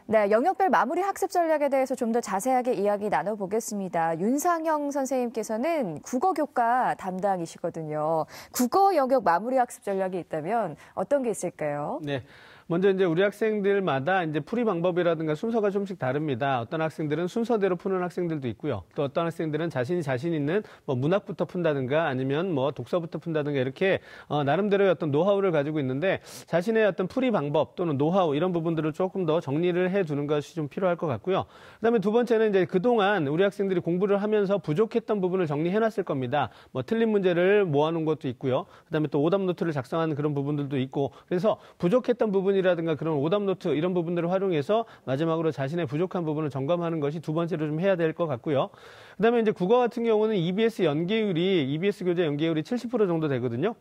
네, 영역별 마무리 학습 전략에 대해서 좀 더 자세하게 이야기 나눠보겠습니다. 윤상형 선생님께서는 국어 교과 담당이시거든요. 국어 영역 마무리 학습 전략이 있다면 어떤 게 있을까요? 네. 먼저 이제 우리 학생들마다 이제 풀이 방법이라든가 순서가 좀씩 다릅니다. 어떤 학생들은 순서대로 푸는 학생들도 있고요. 또 어떤 학생들은 자신 있는 뭐 문학부터 푼다든가 아니면 뭐 독서부터 푼다든가 이렇게 나름대로의 어떤 노하우를 가지고 있는데 자신의 어떤 풀이 방법 또는 노하우 이런 부분들을 조금 더 정리를 해 두는 것이 좀 필요할 것 같고요. 그다음에 두 번째는 이제 그동안 우리 학생들이 공부를 하면서 부족했던 부분을 정리해 놨을 겁니다. 뭐 틀린 문제를 모아놓은 것도 있고요. 그다음에 또 오답 노트를 작성하는 그런 부분들도 있고 그래서 부족했던 부분이라든가 그런 오답 노트 이런 부분들을 활용해서 마지막으로 자신의 부족한 부분을 점검하는 것이 두 번째로 좀 해야 될 것 같고요. 그다음에 이제 국어 같은 경우는 EBS 교재 연계율이 70% 정도 되거든요.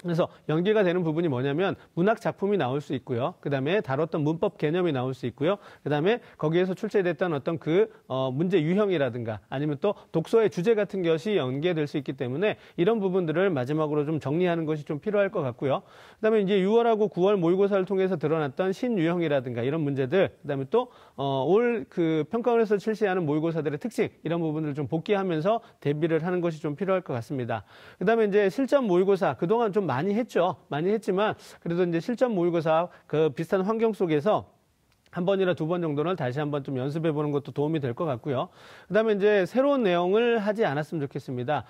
그래서 연계가 되는 부분이 뭐냐면 문학 작품이 나올 수 있고요. 그다음에 다뤘던 문법 개념이 나올 수 있고요. 그다음에 거기에서 출제됐던 어떤 문제 유형이라든가 아니면 또 독서의 주제 같은 것이 연계될 수 있기 때문에 이런 부분들을 마지막으로 좀 정리하는 것이 좀 필요할 것 같고요. 그다음에 이제 6월하고 9월 모의고사를 통해서 드러났던 신유형이라든가 이런 문제들, 그다음에 또 올 평가원에서 실시하는 모의고사들의 특징 이런 부분들을 좀 복기하면서 대비를 하는 것이 좀 필요할 것 같습니다. 그다음에 이제 실전 모의고사 그동안 좀 많이 했죠. 많이 했지만 그래도 이제 실전 모의고사 그 비슷한 환경 속에서 한 번이나 두 번 정도는 다시 한번 좀 연습해 보는 것도 도움이 될 것 같고요. 그다음에 이제 새로운 내용을 하지 않았으면 좋겠습니다.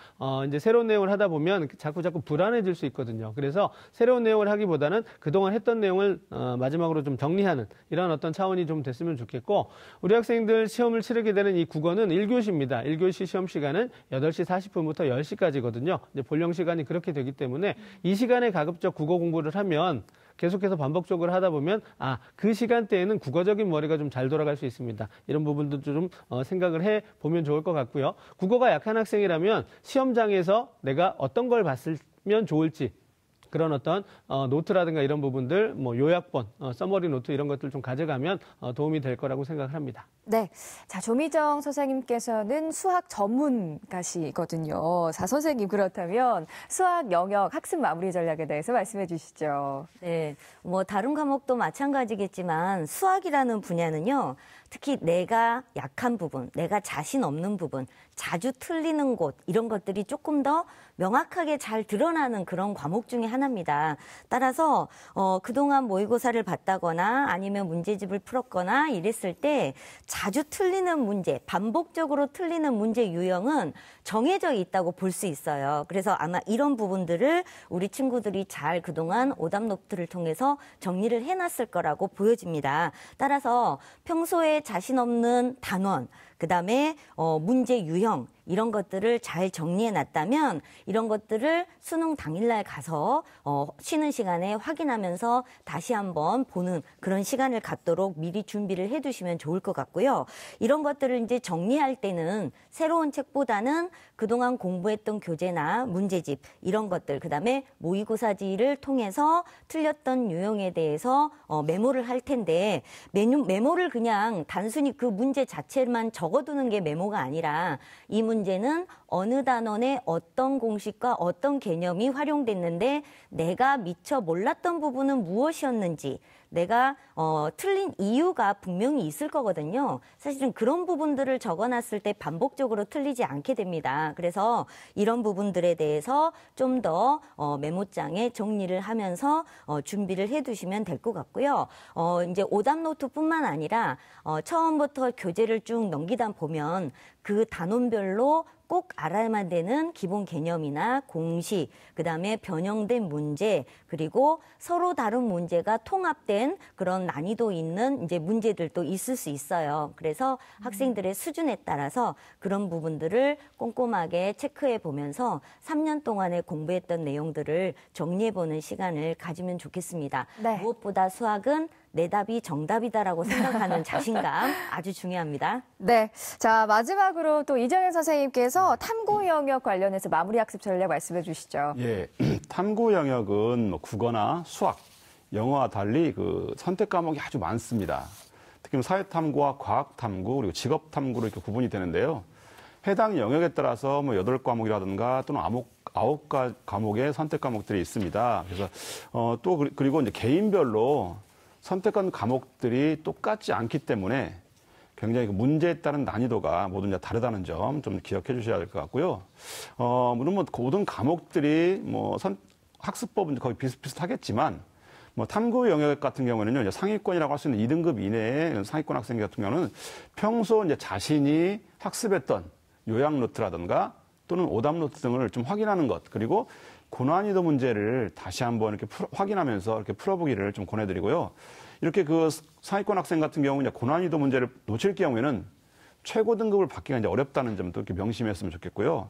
이제 새로운 내용을 하다 보면 자꾸 불안해질 수 있거든요. 그래서 새로운 내용을 하기보다는 그동안 했던 내용을 마지막으로 좀 정리하는 이런 어떤 차원이 좀 됐으면 좋겠고 우리 학생들 시험을 치르게 되는 이 국어는 1교시입니다. 1교시 시험 시간은 8시 40분부터 10시까지거든요. 이제 본령 시간이 그렇게 되기 때문에 이 시간에 가급적 국어 공부를 하면 계속해서 반복적으로 하다 보면 그 시간대에는 국어적인 머리가 좀 잘 돌아갈 수 있습니다. 이런 부분도 좀 생각을 해보면 좋을 것 같고요. 국어가 약한 학생이라면 시험장에서 내가 어떤 걸 봤으면 좋을지 그런 어떤 노트라든가 이런 부분들, 뭐 요약본, 서머리 노트 이런 것들 좀 가져가면 도움이 될 거라고 생각을 합니다. 네, 자 조미정 선생님께서는 수학 전문가시거든요. 자 선생님 그렇다면 수학 영역 학습 마무리 전략에 대해서 말씀해 주시죠. 네, 뭐 다른 과목도 마찬가지겠지만 수학이라는 분야는요. 특히 내가 약한 부분, 내가 자신 없는 부분, 자주 틀리는 곳 이런 것들이 조금 더 명확하게 잘 드러나는 그런 과목 중에 하나입니다. 따라서 그동안 모의고사를 봤다거나 아니면 문제집을 풀었거나 이랬을 때 자주 틀리는 문제, 반복적으로 틀리는 문제 유형은 정해져 있다고 볼 수 있어요. 그래서 아마 이런 부분들을 우리 친구들이 잘 그동안 오답 노트를 통해서 정리를 해놨을 거라고 보여집니다. 따라서 평소에 자신 없는 단원, 그다음에 문제 유형 이런 것들을 잘 정리해 놨다면 이런 것들을 수능 당일날 가서 쉬는 시간에 확인하면서 다시 한번 보는 그런 시간을 갖도록 미리 준비를 해 두시면 좋을 것 같고요. 이런 것들을 이제 정리할 때는 새로운 책보다는 그동안 공부했던 교재나 문제집 이런 것들 그다음에 모의고사지를 통해서 틀렸던 유형에 대해서 메모를 할 텐데 메모를 그냥 단순히 그 문제 자체만 적어두는 게 메모가 아니라 이 문제는 어느 단원의 어떤 공식과 어떤 개념이 활용됐는데 내가 미처 몰랐던 부분은 무엇이었는지 내가 틀린 이유가 분명히 있을 거거든요. 사실은 그런 부분들을 적어놨을 때 반복적으로 틀리지 않게 됩니다. 그래서 이런 부분들에 대해서 좀 더 메모장에 정리를 하면서 준비를 해두시면 될 것 같고요. 이제 오답 노트뿐만 아니라 처음부터 교재를 쭉 넘기다 보면 그 단원별로 꼭 알아야만 되는 기본 개념이나 공식, 그다음에 변형된 문제, 그리고 서로 다른 문제가 통합된 그런 난이도 있는 이제 문제들도 있을 수 있어요. 그래서 학생들의 수준에 따라서 그런 부분들을 꼼꼼하게 체크해 보면서 3년 동안에 공부했던 내용들을 정리해 보는 시간을 가지면 좋겠습니다. 네. 무엇보다 수학은 내 답이 정답이다라고 생각하는 자신감 아주 중요합니다. 네, 자 마지막으로 또 이정현 선생님께서 탐구 영역 관련해서 마무리 학습 전략 말씀해 주시죠. 예, 탐구 영역은 뭐 국어나 수학, 영어와 달리 그 선택 과목이 아주 많습니다. 특히 사회탐구와 과학탐구 그리고 직업탐구로 이렇게 구분이 되는데요. 해당 영역에 따라서 뭐 8과목이라든가 또는 9과목의 선택 과목들이 있습니다. 그래서 또 그리고 이제 개인별로 선택한 과목들이 똑같지 않기 때문에 굉장히 그 문제에 따른 난이도가 모두 다르다는 점 좀 기억해 주셔야 될 것 같고요. 물론 뭐 모든 과목들이 뭐 학습법은 거의 비슷비슷하겠지만 뭐 탐구 영역 같은 경우에는요, 이제 상위권이라고 할 수 있는 2등급 이내의 상위권 학생 같은 경우는 평소 이제 자신이 학습했던 요약 노트라든가 또는 오답 노트 등을 좀 확인하는 것, 그리고 고난이도 문제를 다시 한번 이렇게 확인하면서 이렇게 풀어보기를 좀 권해드리고요. 이렇게 그 상위권 학생 같은 경우 이제 고난이도 문제를 놓칠 경우에는 최고 등급을 받기가 이제 어렵다는 점도 이렇게 명심했으면 좋겠고요.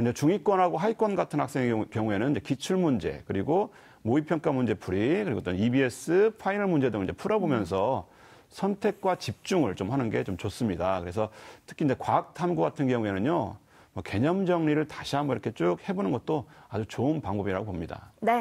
이제 중위권하고 하위권 같은 학생의 경우에는 이제 기출 문제, 그리고 모의평가 문제 풀이, 그리고 또 EBS 파이널 문제 등을 이제 풀어보면서 선택과 집중을 좀 하는 게 좀 좋습니다. 그래서 특히 이제 과학 탐구 같은 경우에는요, 뭐 개념 정리를 다시 한번 이렇게 쭉 해보는 것도 아주 좋은 방법이라고 봅니다. 네.